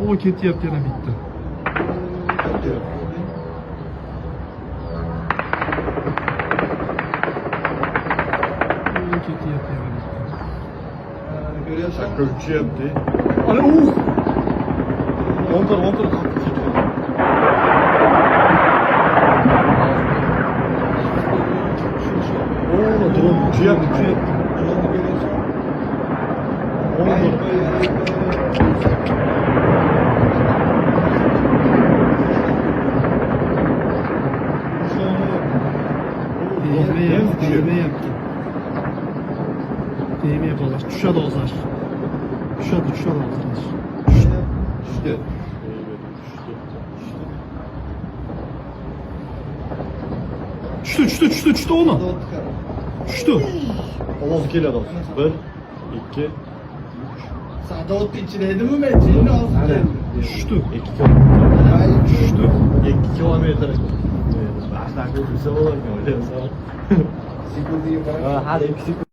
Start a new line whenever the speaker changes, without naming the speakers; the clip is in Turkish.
O ketyapti yana bitta. O ketyapti yana bitta.
Shakka uchyapti.
Ana
O'ntar qattiq ketyapti. Drone uchyapti.
Değme yaptı. Değme yapalım. Tuşa da ozar. Tuşa da ozar.
Tushdi.
Tushdi onu. Tushdi.
Ovoz keladi. 1, 2,
Sadovatni ichida edimi men? Jini olib keldim.
Tushdi.
2 kilometr.
Tushdi.
2 kilometr. Ba'zan ko'rsa bo'larkan, o'ylayapsan. Ha, hali 2